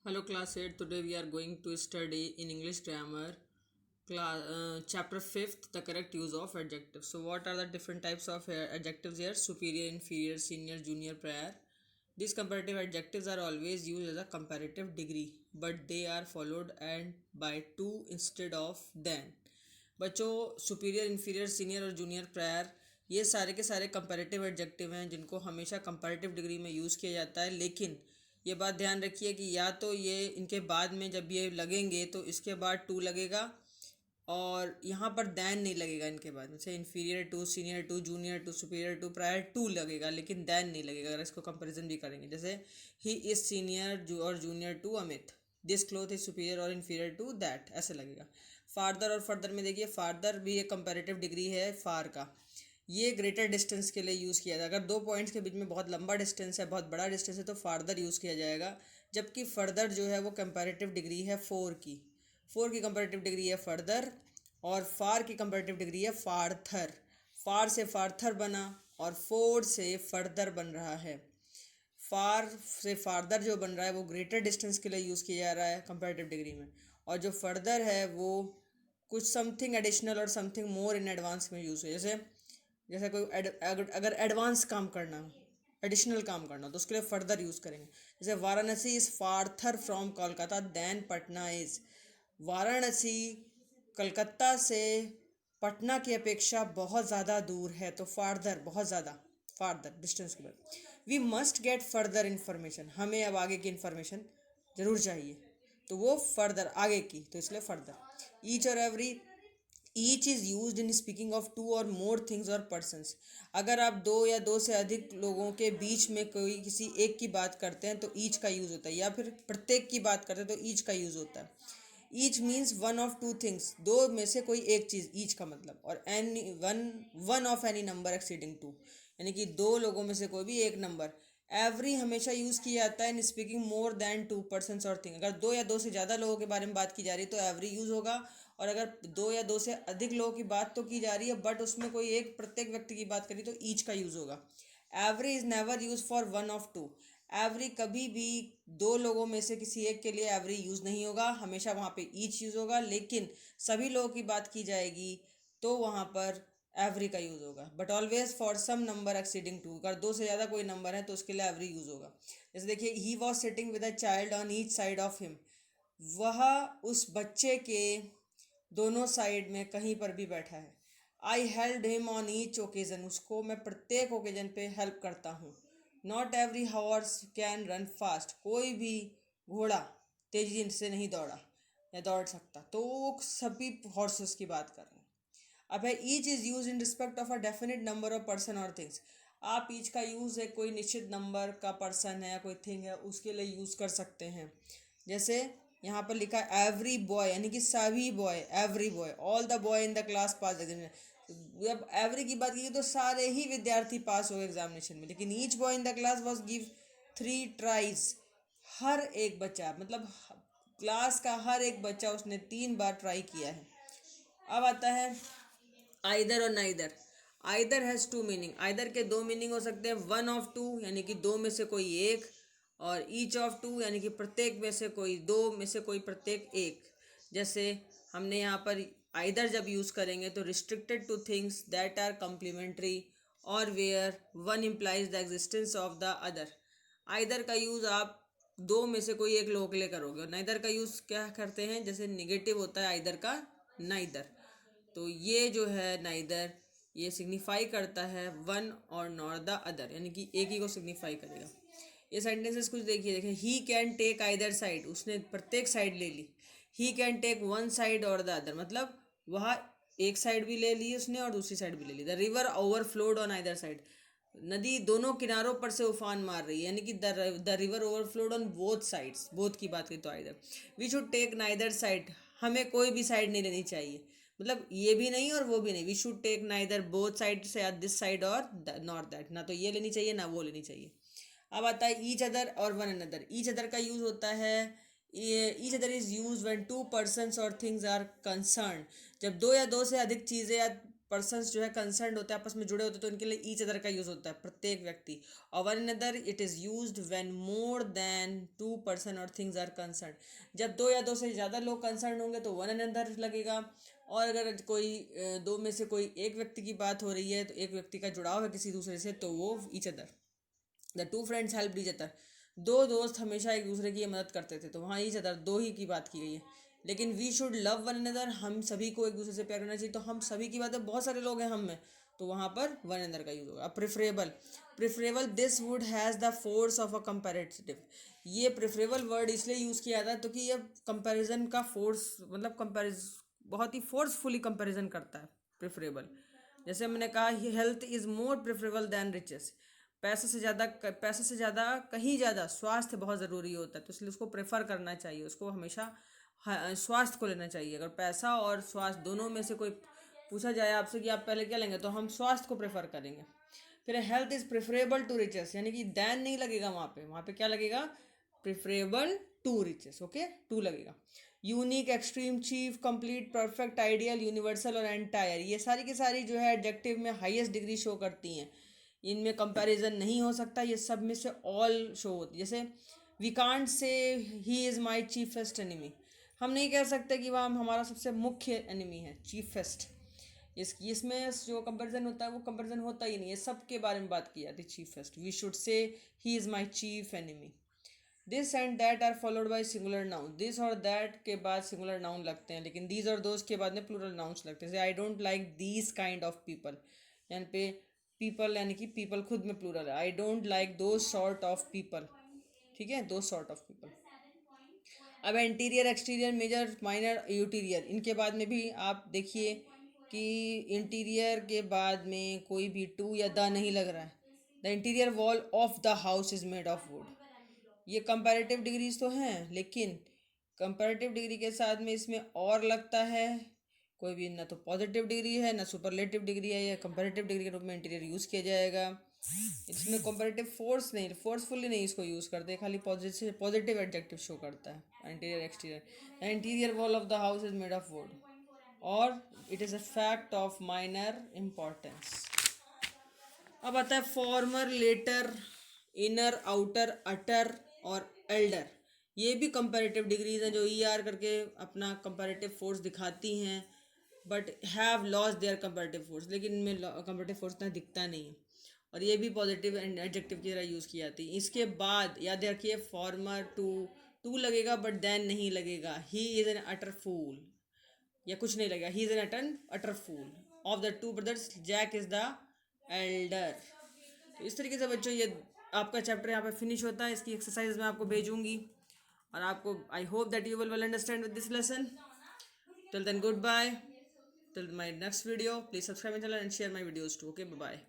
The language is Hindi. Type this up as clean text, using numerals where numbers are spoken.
Hello class 8. Today we are going to study in English grammar chapter 5th, the correct use of adjectives. So what are the different types of adjectives here? Superior, inferior, senior, junior, prior. These comparative adjectives are always used as a comparative degree, but they are followed and by to instead of than. बच्चों, सुपीरियर, इन्फीरियर, सीनियर और जूनियर, प्रायर, ये सारे के सारे कंपैरेटिव एडजेक्टिव हैं जिनको हमेशा कंपैरेटिव डिग्री में यूज़ किया जाता है। लेकिन ये बात ध्यान रखिए कि या तो ये इनके बाद में जब ये लगेंगे तो इसके बाद टू लगेगा और यहाँ पर दैन नहीं लगेगा। इनके बाद जैसे inferior to, senior to, junior to, superior to, prior to लगेगा, लेकिन दैन नहीं लगेगा। अगर इसको कंपैरिजन भी करेंगे, जैसे ही इज़ सीनियर और junior to Amit, this cloth is superior और इन्फीरियर टू दैट, ऐसे लगेगा। फार्दर और फर्दर में देखिए, फार्दर भी एक कंपैरेटिव डिग्री है फार का। ये ग्रेटर डिस्टेंस के लिए यूज़ किया जाएगा। अगर दो पॉइंट्स के बीच में बहुत लंबा डिस्टेंस है, बहुत बड़ा डिस्टेंस है, तो फार्दर यूज़ किया जाएगा। जबकि फर्दर जो है वो कंपैरेटिव डिग्री है फोर की कंपैरेटिव डिग्री है फर्दर, और फार की कंपैरेटिव डिग्री है फार्थर। फार से फार्थर बना और फोर से फर्दर बन रहा है। फार से फार्दर जो बन रहा है वो ग्रेटर डिस्टेंस के लिए यूज़ किया जा रहा है कंपैरेटिव डिग्री में, और जो फर्दर है वो कुछ समथिंग एडिशनल और समथिंग मोर इन एडवांस में यूज़ है। जैसे जैसे कोई अगर एडवांस काम करना हो, एडिशनल काम करना हो, तो उसके लिए फर्दर यूज़ करेंगे। जैसे Varanasi is farther from Kolkata than Patna is. Varanasi Calcutta से पटना की अपेक्षा बहुत ज़्यादा दूर है, तो फार्दर बहुत ज़्यादा, फार्दर डिस्टेंस के बाद। We must get further information, हमें अब आगे की इन्फॉर्मेशन ज़रूर चाहिए, तो वो फर्दर आगे की, तो इसलिए फर्दर। ईच और every, each is use in speaking of two और मोर थिंग्स और पर्सनस। अगर आप दो या दो से अधिक लोगों के बीच में कोई किसी एक की बात करते हैं तो ईच का यूज़ होता है, या फिर प्रत्येक की बात करते हैं तो ईच का यूज़ होता है। Each means one of two things, दो में से कोई एक चीज़, ईच का मतलब। और any one of any number exceeding to, यानी कि दो लोगों में से कोई भी एक नंबर। एवरी हमेशा यूज़ किया जाता है in speaking more than two person और थिंग। अगर दो या दो से ज़्यादा लोगों के बारे में बात की जा रही है तो एवरी यूज़ होगा, और अगर दो या दो से अधिक लोगों की बात तो की जा रही है बट उसमें कोई एक प्रत्येक व्यक्ति की बात करी तो ईच का यूज़ होगा। Every is never use for one of two. Every कभी भी दो लोगों में से किसी एक के लिए एवरी यूज़ नहीं होगा, हमेशा वहाँ पे ईच यूज़ होगा। लेकिन सभी लोगों की बात की जाएगी तो वहाँ पर एवरी का यूज़ होगा, but always for some number exceeding two. अगर दो से ज़्यादा कोई नंबर है तो उसके लिए एवरी यूज़ होगा। जैसे देखिए, he was sitting with a child on each side of him. वह उस बच्चे के दोनों साइड में कहीं पर भी बैठा है। I held him on each occasion, उसको मैं प्रत्येक ओकेजन पे हेल्प करता हूँ। Not every horse can run fast, कोई भी घोड़ा तेजी से नहीं दौड़ा या दौड़ सकता, तो वो सभी हॉर्सेस की बात कर रहे हैं। अब है, each is use in respect of a definite number of person और थिंग्स। आप ईच का यूज़ है कोई निश्चित नंबर का पर्सन है या कोई थिंग है उसके लिए यूज़ कर सकते हैं। जैसे यहाँ पर लिखा है एवरी बॉय, यानी कि सभी boy, every boy, all the boy in the class pass examination. जब एवरी की बात की तो सारे ही विद्यार्थी पास हो गए एग्जामिनेशन में, लेकिन each boy in the class was give 3 tries. हर एक बच्चा, मतलब क्लास का हर एक बच्चा उसने 3 बार ट्राई किया है। अब आता है आइदर और neither. Either has two meaning, either के दो मीनिंग हो सकते हैं। वन ऑफ टू यानी कि दो में से कोई एक, और ईच ऑफ टू यानी कि प्रत्येक में से कोई, दो में से कोई प्रत्येक एक। जैसे हमने यहाँ पर आइदर जब यूज़ करेंगे तो restricted to things that are complementary और where one implies the existence of the other. Either का यूज़ आप दो में से कोई एक लोगों के लिए करोगे, और नाइदर का यूज़ क्या करते हैं, जैसे निगेटिव होता है आइदर का नाइदर। तो ये जो है नाइदर, ये सिग्निफाई करता है वन और नॉर द अदर, यानी कि एक ही को सिग्निफाई करेगा। ये सेंटेंसेस कुछ देखिए, देखें, he can take either side, उसने प्रत्येक साइड ले ली। He can take one side और द अदर, मतलब वह एक साइड भी ले ली उसने और दूसरी साइड भी ले ली। The river overflowed on either side, नदी दोनों किनारों पर से उफान मार रही है, यानी कि the river overflowed on both sides. Both की बात करें तो either. We should take neither side, हमें कोई भी साइड नहीं लेनी चाहिए, मतलब ये भी नहीं और वो भी नहीं। We should take neither both side से, दिस साइड और नॉट दैट, ना तो ये लेनी चाहिए ना वो लेनी चाहिए। अब आता है ईच अदर और वन अनदर। ईच अदर का यूज होता है, each other is use when to persons और थिंग्स आर कंसर्न। जब दो या दो से अधिक चीज़ें या पर्सन्स जो है कंसर्न होते हैं, आपस में जुड़े होते हैं, तो उनके लिए ईच अदर का यूज़ होता है, प्रत्येक व्यक्ति। और one another it is used when more than two person और थिंग्स आर कंसर्न। जब दो या दो से ज़्यादा लोग कंसर्न होंगे तो वन अनदर लगेगा। और अगर कोई दो में से कोई एक व्यक्ति की बात हो रही है, तो एक व्यक्ति का जुड़ाव है किसी दूसरे से, तो वो each other. The two friends help each other, दो दोस्त हमेशा एक दूसरे की मदद करते थे, तो वहाँ ईच अदर दो ही की बात की गई है। लेकिन we should love one another, हम सभी को एक दूसरे से प्यार करना चाहिए, तो हम सभी की बात है, बहुत सारे लोग हैं हम में, तो वहाँ पर वन अनदर का यूज होगा। Preferable, preferable this would has the force of a comparative. ये प्रेफरेबल वर्ड इसलिए यूज़ किया था तो कि ये कंपैरिजन का फोर्स, मतलब कंपेरिज बहुत ही फोर्सफुली कंपैरिजन करता है प्रेफरेबल। जैसे मैंने कहा health is more preferable than riches, पैसे से ज़्यादा कहीं ज़्यादा स्वास्थ्य बहुत ज़रूरी होता है, तो इसलिए उसको प्रेफर करना चाहिए, उसको हमेशा स्वास्थ्य को लेना चाहिए। अगर पैसा और स्वास्थ्य दोनों में से कोई पूछा जाए आपसे कि आप पहले क्या लेंगे, तो हम स्वास्थ्य को प्रेफर करेंगे। फिर health is preferable to riches, यानी कि दैन नहीं लगेगा वहाँ पे क्या लगेगा, preferable to riches, okay, to लगेगा। Unique, extreme, chief, complete, perfect, ideal, universal और एंटायर, ये सारी की सारी जो है एडजेक्टिव में हाईएस्ट डिग्री शो करती हैं, इनमें कंपैरिजन नहीं हो सकता, ये सब में से ऑल शो होती है। जैसे we can't say he is my chiefest enemy, हम नहीं कह सकते कि वह हमारा सबसे मुख्य एनिमी है, चीफेस्ट। इसमें जो कंपैरिजन होता है वो कंपैरिजन होता ही नहीं है, सबके बारे में बात की जाती है, chiefest. We should say he is my chief enemy. This and that are followed by singular noun, this और दैट के बाद सिंगुलर नाउन लगते हैं, लेकिन दीज और दोज के बाद में प्लूरल नाउन्स लगते हैं। जैसे I don't like these kind of people, यानी पे पीपल यानी कि पीपल खुद में प्लूरल है, आई डोंट लाइक दो सॉर्ट ऑफ पीपल, ठीक है, दो सॉर्ट ऑफ पीपल। अब इंटीरियर, एक्सटीरियर, मेजर, माइनर, यूटीरियर, इनके बाद में भी आप देखिए कि इंटीरियर के बाद में कोई भी टू या द नहीं लग रहा है। The interior wall of the house is made of would, ये कंपैरेटिव डिग्रीज तो हैं, लेकिन कंपैरेटिव डिग्री के साथ में इसमें और लगता है, कोई भी ना तो पॉजिटिव डिग्री है ना सुपरलेटिव डिग्री है, या कंपैरेटिव डिग्री के रूप में इंटीरियर यूज़ किया जाएगा। इसमें कंपैरेटिव फोर्स नहीं, फोर्सफुली नहीं इसको यूज़ करते, खाली पॉजिटिव एडजेक्टिव शो करता है। Interior, exterior, the interior wall of the house is made of wood, और it is a fact of minor importance. अब आता है former, latter, inner, outer, utter और एल्डर, ये भी कंपैरेटिव डिग्रीज हैं जो ई आर करके अपना कंपैरेटिव फोर्स दिखाती हैं, but have lost their comparative force, लेकिन इनमें कंपैरेटिव फोर्स इतना दिखता नहीं है, और ये भी पॉजिटिव एडजेक्टिव की तरह यूज़ की जाती है। इसके बाद याद रखिए फॉर्मर टू लगेगा बट देन नहीं लगेगा। ही इज़ एन अटर फूल, या कुछ नहीं लगेगा, he is an utter fool of the two brothers, Jack is the elder. तो इस तरीके से बच्चों ये आपका चैप्टर यहाँ पे फिनिश होता है, इसकी एक्सरसाइज मैं आपको भेजूंगी, और आपको I hope that you will well understand with this lesson. Till then good bye, till my next video, please subscribe my channel and share my videos too, okay, bye bye.